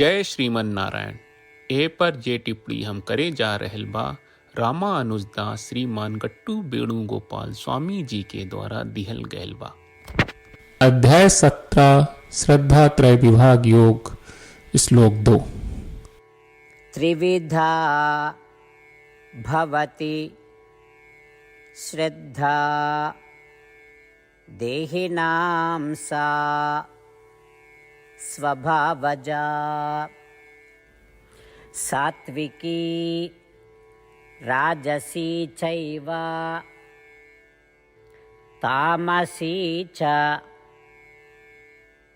जय श्रीमन नारायण। ए पर जे टिप्पणी हम करे जा रहल बा रामानुजदास श्रीमान गट्टू वेणुगोपाल स्वामी जी के द्वारा दिहल गयल बा। अध्याय 17 श्रद्धा त्रय विभाग योग श्लोक 2। त्रिविधा भवति श्रद्धा देहिनां सा स्वभावजा सात्विकी राजसी चैव तामसी च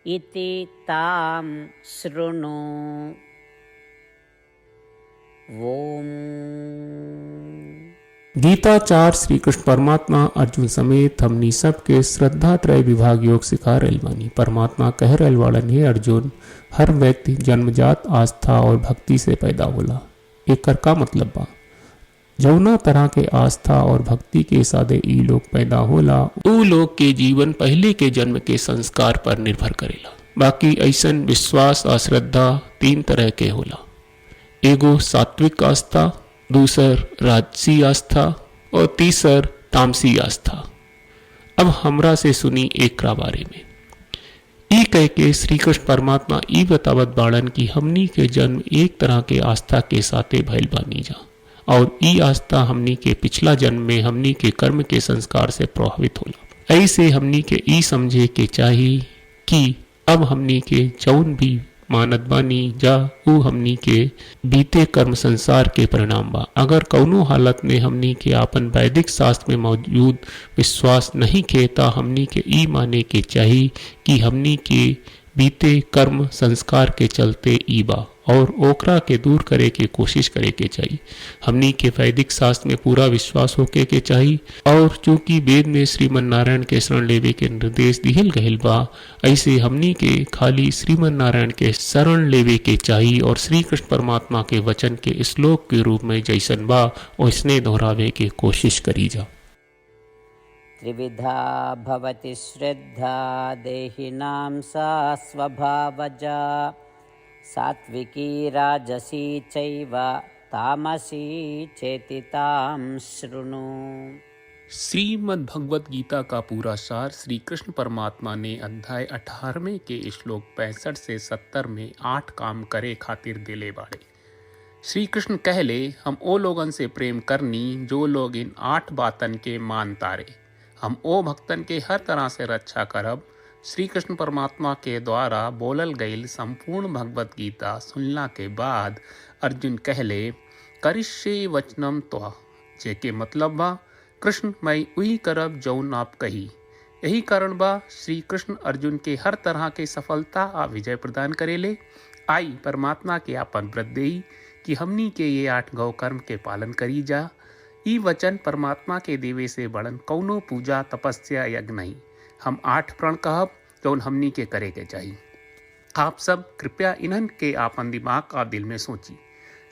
इति तां शृणु। ओम। गीताचार श्री कृष्ण परमात्मा अर्जुन समेत हमनी सबके श्रद्धा त्रय विभाग योग सिखा रहल बानी। परमात्मा कह रहल वालन, हे अर्जुन, हर व्यक्ति जन्मजात आस्था और भक्ति से पैदा होला। एकर का मतलब बा? जौना तरह के आस्था और भक्ति के सादे ई लोग पैदा होला, ऊ लोग के जीवन पहले के जन्म के संस्कार पर निर्भर करेला। बाकी ऐसन विश्वास और श्रद्धा तीन तरह के होला। एगो सात्विक आस्था, दूसर राजसी आस्था और तीसर तामसी आस्था। अब हमरा से सुनी एकरा बारे में। ई कह के श्री कृष्ण परमात्मा ई बतावत बाड़न कि हमनी के जन्म एक तरह के आस्था के साथे भइल बानी जा, और ई आस्था हमनी के पिछला जन्म में हमनी के कर्म के संस्कार से प्रभावित होला। ऐसे हमनी के ई समझे के चाही कि अब हमनी के जौन भी मानत बानी जा ऊ हमनी के बीते कर्म संसार के परिणाम बा। अगर कौनो हालत में हमनी के आपन वैदिक शास्त्र में मौजूद विश्वास नहीं खेता, हमनी के ई माने के चाही कि हमनी के बीते कर्म संस्कार के चलते ई बा, और ओकरा के दूर करे के कोशिश करे के चाहिए। हमनी के वैदिक शास्त्र में पूरा विश्वास होके के चाहिए, और चूंकि वेद में श्रीमन नारायण के शरण लेवे के निर्देश दिहल गहिल बा, ऐसे हमनी के खाली श्रीमन नारायण के शरण लेवे के चाहिए और श्री कृष्ण परमात्मा के वचन के श्लोक के रूप में जैसन बा वैसने दोहरावे के कोशिश करी जा। त्रिविधा भवति श्रद्धा देहिनां सा स्वभावजा सात्विकी राजसी चैव तामसी चेति तां शृणु। श्रीमद् भगवत गीता का पूरा सार श्री कृष्ण परमात्मा ने अध्याय 18वें के श्लोक 65 से 70 में 8 काम करे खातिर दिले बाड़े। श्री कृष्ण कहले, हम ओ लोगन से प्रेम करनी जो लोग इन 8 बातन के मान तारे। हम ओ भक्तन के हर तरह से रक्षा करब। श्री कृष्ण परमात्मा के द्वारा बोलल गईल संपूर्ण भगवत गीता सुनला के बाद अर्जुन कहले, करिष्ये वचनम त्वा, जेके मतलब बा, कृष्ण मैं वही करब जौन आप कही। यही कारण बा श्री कृष्ण अर्जुन के हर तरह के सफलता आ विजय प्रदान करेले। आई परमात्मा के आपन व्रत देई कि हमनी के ये 8 गौ कर्म के पालन करी जा। ई वचन परमात्मा के देवे से बड़न कौनो पूजा तपस्या यज्ञ नहीं। हम 8 प्रण कहब जौन हमनी के करे के चाहिए। आप सब कृपया इन्हन के आपन दिमाग और दिल में सोची।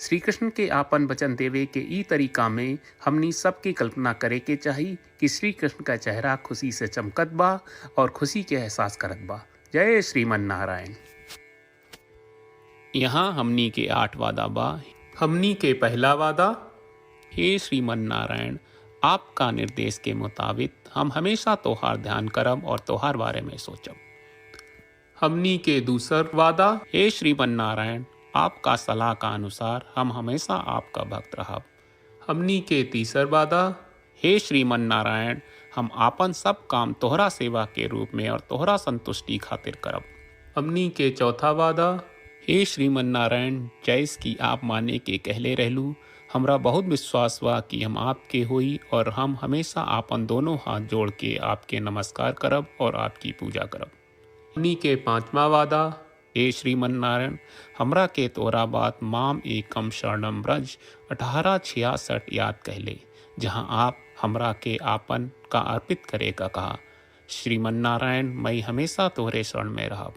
श्री कृष्ण के आपन वचन देवे के ई तरीका में हमनी सबकी कल्पना करे के चाहिए कि श्री कृष्ण का चेहरा खुशी से चमकत बा और खुशी के एहसास करत बा। जय श्रीमन नारायण। यहाँ हमनी के 8 वादा बा। हमनी के पहला वादा, हे श्रीमन नारायण, आपका निर्देश के मुताबिक हम हमेशा तोहार ध्यान करब और तोहार बारे में सोचब। हमनी के दूसर वादा, हे श्रीमन नारायण, आपका सलाह का अनुसार हम हमेशा आपका भक्त रहब। हमनी के तीसर वादा, हे श्रीमन नारायण, हम आपन सब काम तोहरा सेवा के रूप में और तोहरा संतुष्टि खातिर करब। हमनी के चौथा वादा, हे श्रीमन नारायण, जैस की आप माने के कहले रहलू, हमरा बहुत विश्वास बा कि हम आपके होई और हम हमेशा आपन दोनों हाथ जोड़ के आपके नमस्कार करब और आपकी पूजा करब। हमनी के 5वां वादा, हे श्रीमन नारायण, हमरा के तोरा बात माम एकम शरणम ब्रज 1866 याद कहले, जहां आप हमरा के आपन का अर्पित करे का कहा। श्रीमन नारायण, मैं हमेशा तोहरे शरण में रहब।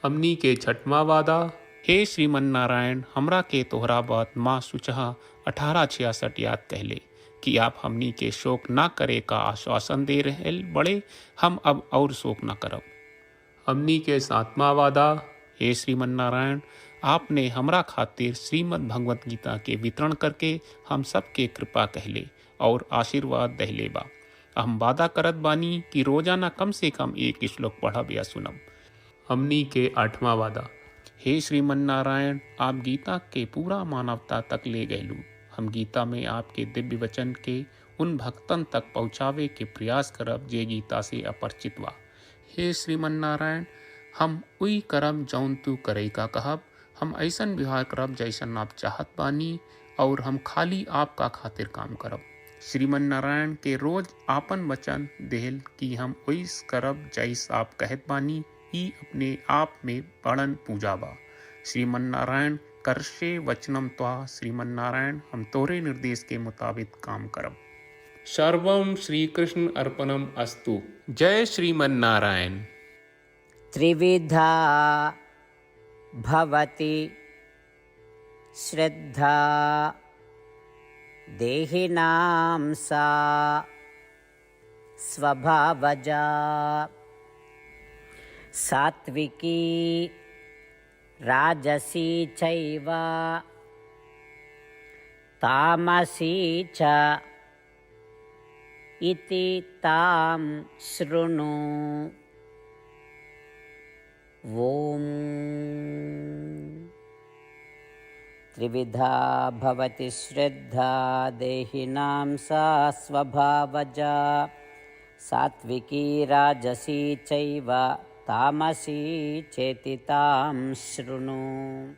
हमनी के 6वां वादा, हे श्रीमन नारायण, हमरा के तोहरा बात माँ सुचहा 1866 याद कहले कि आप हमनी के शोक ना करे का आश्वासन दे रहे बड़े। हम अब और शोक ना करब। हमनी के 7वां वादा, हे श्रीमन्नारायण, आपने हमरा खातिर श्रीमद् भगवत गीता के वितरण करके हम सबके कृपा कहले और आशीर्वाद दहले बा। हम वादा करत बानी कि रोजाना कम से कम एक श्लोक पढ़ब या सुनब। हमनी के 8वां वादा। हे श्रीमन्नारायण, आप गीता के पूरा मानवता तक ले गयलू। हम गीता में आपके दिव्य वचन के उन भक्तन तक पहुँचावे के प्रयास करब जे गीता से अपरिचित बा। हे श्रीमन्नारायण, हम उई करब जौन तू करे का कहब। हम ऐसन व्यवहार करब जैसन आप चाहत बानी और हम खाली आपका खातिर काम करब। श्रीमन्नारायण के रोज आपन वचन देहल कि हम ओइस करब जैस आप कहत बानी, ई अपने आप में बड़न पूजा बा। श्रीमन्नारायण, करशे वचनम त्वा। श्रीमन्नारायण, हम तोरे निर्देश के मुताबिक काम करब। सर्वम श्री कृष्ण अर्पणम अस्तु। जय श्रीमन्नारायण। त्रिविधा भवति श्रद्धा देहिनां सा स्वभावजा। सात्विकी राजसी चैव तामसी च इति तां शृणु। ओम। त्रिविधा भवति श्रद्धा देहिनां सा स्वभावजा। सात्विकी राजसी चैव तामसी चेति तां शृणु।